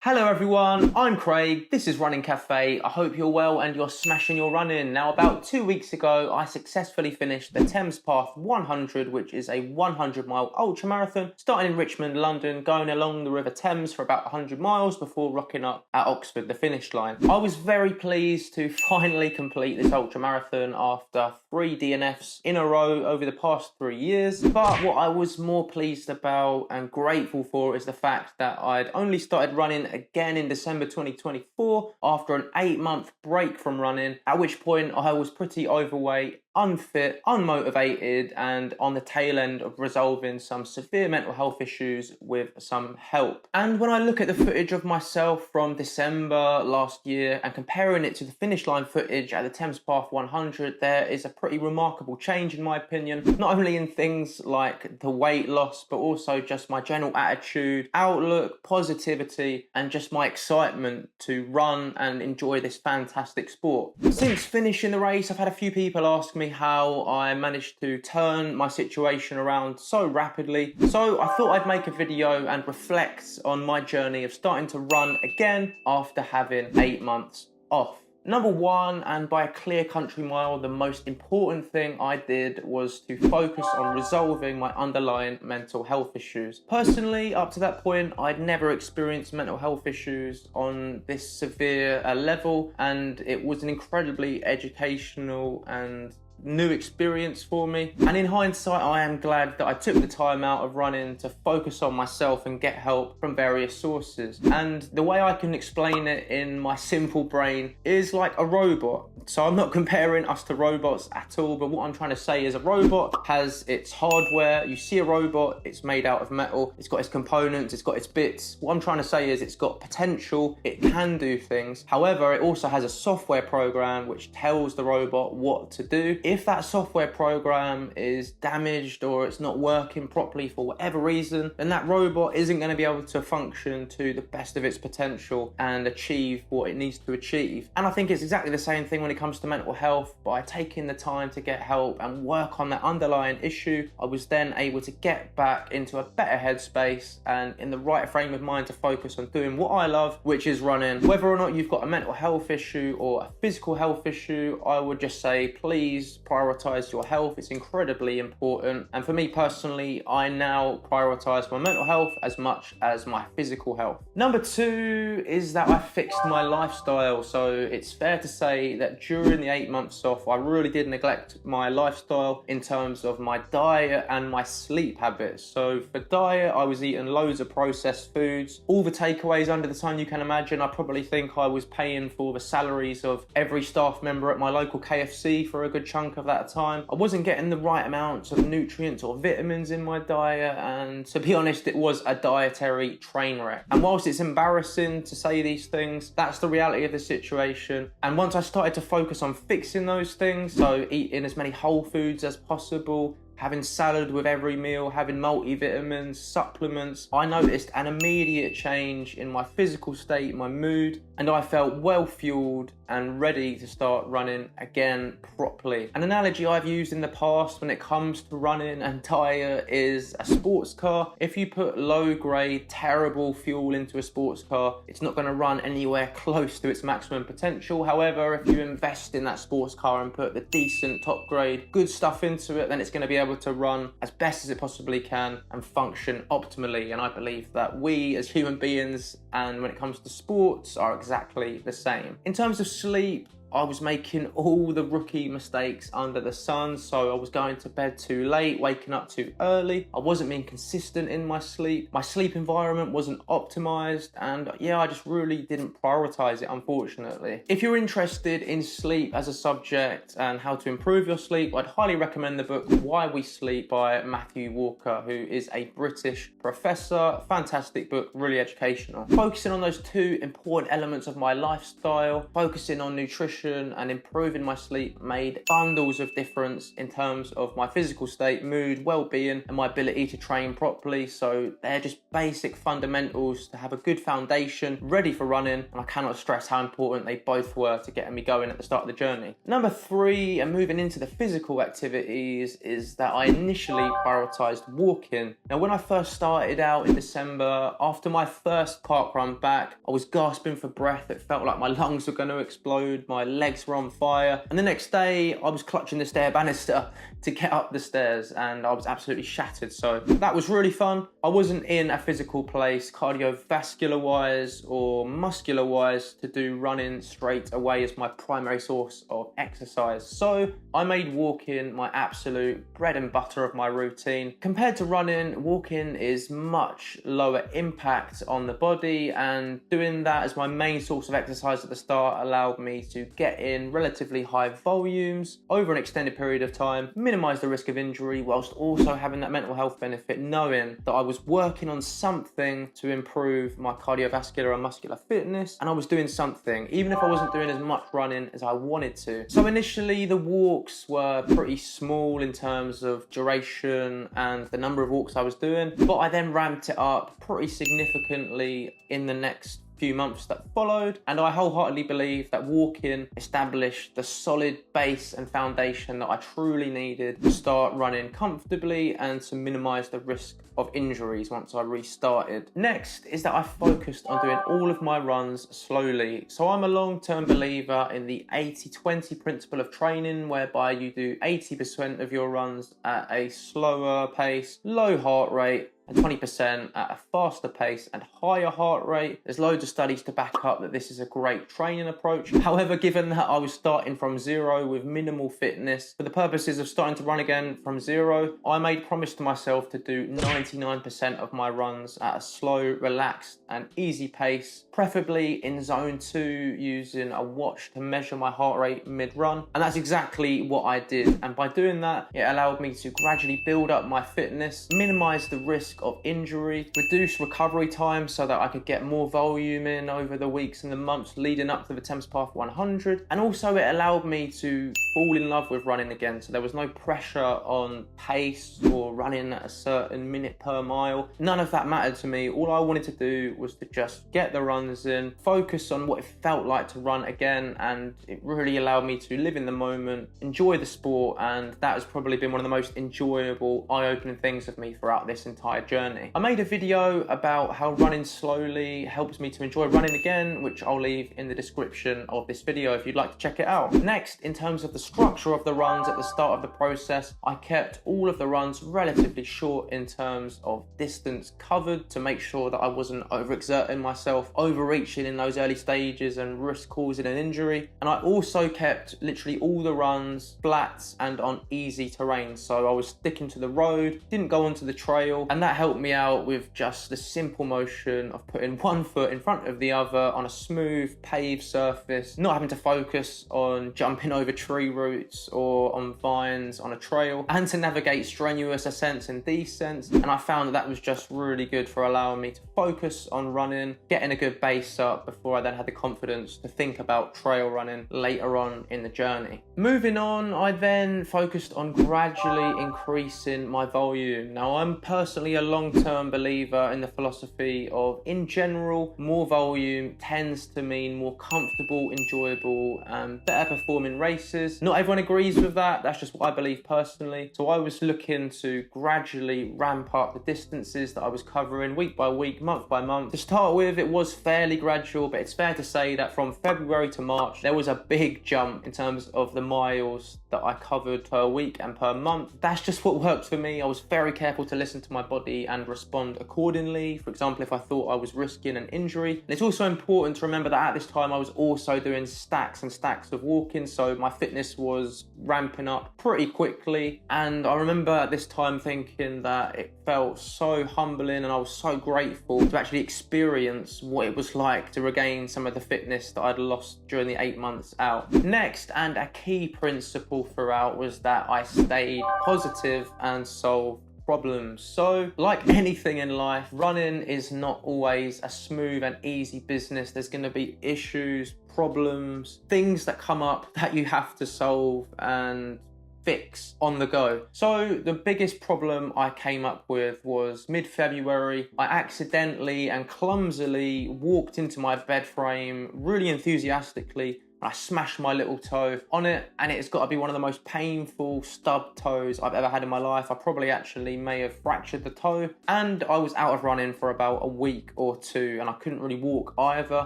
Hello everyone, I'm Craig, this is Running Cafe. I hope you're well and you're smashing your running. Now about 2 weeks ago, I successfully finished the Thames Path 100, which is a 100-mile ultra marathon, starting in Richmond, London, going along the River Thames for about 100 miles before rocking up at Oxford, the finish line. I was very pleased to finally complete this ultra marathon after 3 DNFs in a row over the past 3 years. But what I was more pleased about and grateful for is the fact that I'd only started running again in December 2024 after an 8-month break from running, at which point I was pretty overweight, unfit, unmotivated, and on the tail end of resolving some severe mental health issues with some help. And when I look at the footage of myself from December last year and comparing it to the finish line footage at the Thames Path 100, there is a pretty remarkable change in my opinion, not only in things like the weight loss, but also just my general attitude, outlook, positivity, and just my excitement to run and enjoy this fantastic sport. Since finishing the race, I've had a few people ask me how I managed to turn my situation around so rapidly. So I thought I'd make a video and reflect on my journey of starting to run again after having 8 months off. Number one, and by a clear country mile, the most important thing I did was to focus on resolving my underlying mental health issues. Personally, up to that point, I'd never experienced mental health issues on this severe level, and it was an incredibly educational and new experience for me. And in hindsight, I am glad that I took the time out of running to focus on myself and get help from various sources. And the way I can explain it in my simple brain is like a robot. So I'm not comparing us to robots at all, but what I'm trying to say is a robot has its hardware. You see a robot, it's made out of metal, it's got its components, it's got its bits. What I'm trying to say is it's got potential, it can do things. However, it also has a software program which tells the robot what to do. If that software program is damaged or it's not working properly for whatever reason, then that robot isn't going to be able to function to the best of its potential and achieve what it needs to achieve. And I think it's exactly the same thing when it comes to mental health. By taking the time to get help and work on that underlying issue, I was then able to get back into a better headspace and in the right frame of mind to focus on doing what I love, which is running. Whether or not you've got a mental health issue or a physical health issue, I would just say please prioritize your health. It's incredibly important. And for me personally, I now prioritize my mental health as much as my physical health. Number two is that I fixed my lifestyle. So it's fair to say that during the 8 months off, I really did neglect my lifestyle in terms of my diet and my sleep habits. So for diet, I was eating loads of processed foods, all the takeaways under the sun you can imagine. I probably think I was paying for the salaries of every staff member at my local KFC for a good chunk of that time. I wasn't getting the right amounts of nutrients or vitamins in my diet, and to be honest, it was a dietary train wreck. And whilst it's embarrassing to say these things, that's the reality of the situation. And once I started to focus on fixing those things, so eating as many whole foods as possible, having salad with every meal, having multivitamins, supplements, I noticed an immediate change in my physical state, my mood, and I felt well fueled and ready to start running again properly. An analogy I've used in the past when it comes to running and diet is a sports car. If you put low grade, terrible fuel into a sports car, it's not going to run anywhere close to its maximum potential. However, if you invest in that sports car and put the decent, top grade, good stuff into it, then it's going to be able to run as best as it possibly can and function optimally. And I believe that we as human beings, and when it comes to sports, are exactly the same. In terms of sleep, I was making all the rookie mistakes under the sun. So I was going to bed too late, waking up too early. I wasn't being consistent in my sleep. My sleep environment wasn't optimized. And yeah, I just really didn't prioritize it, unfortunately. If you're interested in sleep as a subject and how to improve your sleep, I'd highly recommend the book Why We Sleep by Matthew Walker, who is a British professor. Fantastic book, really educational. Focusing on those two important elements of my lifestyle, focusing on nutrition nutrition and improving my sleep made bundles of difference in terms of my physical state, mood, well-being, and my ability to train properly. So they're just basic fundamentals to have a good foundation ready for running, and I cannot stress how important they both were to getting me going at the start of the journey. Number 3, and moving into the physical activities, is that I initially prioritized walking. Now, when I first started out in December, after my first park run back, I was gasping for breath. It felt like my lungs were going to explode, my legs were on fire, and the next day I was clutching the stair banister to get up the stairs, and I was absolutely shattered. So that was really fun. I wasn't in a physical place cardiovascular wise or muscular wise to do running straight away as my primary source of exercise, so I made walking my absolute bread and butter of my routine. Compared to running, walking is much lower impact on the body, and doing that as my main source of exercise at the start allowed me to get in relatively high volumes over an extended period of time, minimize the risk of injury, whilst also having that mental health benefit, knowing that I was working on something to improve my cardiovascular and muscular fitness, and I was doing something, even if I wasn't doing as much running as I wanted to. So initially the walks were pretty small in terms of duration and the number of walks I was doing, but I then ramped it up pretty significantly in the next few months that followed, and I wholeheartedly believe that walking established the solid base and foundation that I truly needed to start running comfortably and to minimize the risk of injuries once I restarted. Next is that I focused on doing all of my runs slowly. So I'm a long-term believer in the 80-20 principle of training, whereby you do 80% of your runs at a slower pace, low heart rate, and 20% at a faster pace and higher heart rate. There's loads of studies to back up that this is a great training approach. However, given that I was starting from zero with minimal fitness, for the purposes of starting to run again from zero, I made promise to myself to do 99% of my runs at a slow, relaxed and easy pace, preferably in zone 2 using a watch to measure my heart rate mid-run. And that's exactly what I did. And by doing that, it allowed me to gradually build up my fitness, minimize the risk of injury, reduce recovery time so that I could get more volume in over the weeks and the months leading up to the Thames Path 100. And also it allowed me to fall in love with running again. So there was no pressure on pace or running at a certain minute per mile. None of that mattered to me. All I wanted to do was to just get the runs in, focus on what it felt like to run again, and it really allowed me to live in the moment, enjoy the sport, and that has probably been one of the most enjoyable, eye-opening things of me throughout this entire journey. I made a video about how running slowly helps me to enjoy running again, which I'll leave in the description of this video if you'd like to check it out. Next, in terms of the structure of the runs at the start of the process, I kept all of the runs relatively short in terms of distance covered to make sure that I wasn't overexerting myself, overreaching in those early stages and risk causing an injury. And I also kept literally all the runs flat and on easy terrain, so I was sticking to the road, didn't go onto the trail, and that helped me out with just the simple motion of putting one foot in front of the other on a smooth paved surface, not having to focus on jumping over tree roots or on vines on a trail, and to navigate strenuous ascents and descents. And I found that that was just really good for allowing me to focus on running, getting a good base up before I then had the confidence to think about trail running later on in the journey. Moving on, I then focused on gradually increasing my volume. Now, I'm personally a long-term believer in the philosophy of, in general, more volume tends to mean more comfortable, enjoyable, and better performing races. Not everyone agrees with that. That's just what I believe personally. So I was looking to gradually ramp up the distances that I was covering week by week, month by month. To start with, it was fairly gradual, but it's fair to say that from February to March, there was a big jump in terms of the miles that I covered per week and per month. That's just what worked for me. I was very careful to listen to my body and respond accordingly. For example, if I thought I was risking an injury. And it's also important to remember that at this time I was also doing stacks and stacks of walking, so my fitness was ramping up pretty quickly. And I remember at this time thinking that it felt so humbling and I was so grateful to actually experience what it was like to regain some of the fitness that I'd lost during the 8 months out. Next, and a key principle throughout, was that I stayed positive and solved problems. So like anything in life, running is not always a smooth and easy business. There's going to be issues, problems, things that come up that you have to solve and fix on the go. So the biggest problem I came up with was mid-February. I accidentally and clumsily walked into my bed frame really enthusiastically. I smashed my little toe on it, and it's got to be one of the most painful stub toes I've ever had in my life. I probably actually may have fractured the toe, and I was out of running for about a week or two, and I couldn't really walk either.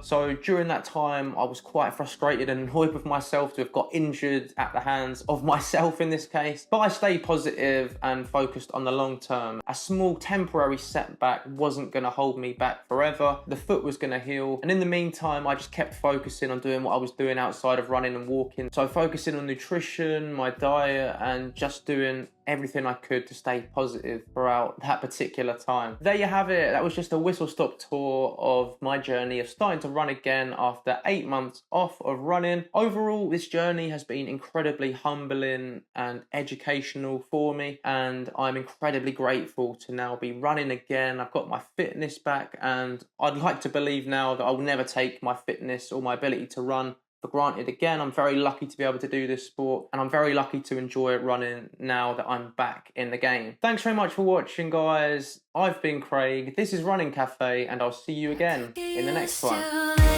So during that time, I was quite frustrated and annoyed with myself to have got injured at the hands of myself in this case. But I stayed positive and focused on the long term. A small temporary setback wasn't going to hold me back forever. The foot was going to heal, and in the meantime, I just kept focusing on doing what I was doing outside of running and walking. So focusing on nutrition, my diet, and just doing everything I could to stay positive throughout that particular time. There you have it. That was just a whistle-stop tour of my journey of starting to run again after 8 months off of running. Overall, this journey has been incredibly humbling and educational for me, and I'm incredibly grateful to now be running again. I've got my fitness back, and I'd like to believe now that I will never take my fitness or my ability to run for granted again. I'm very lucky to be able to do this sport, and I'm very lucky to enjoy running now that I'm back in the game. Thanks very much for watching, guys. I've been Craig, this is Running Cafe, and I'll see you again in the next one.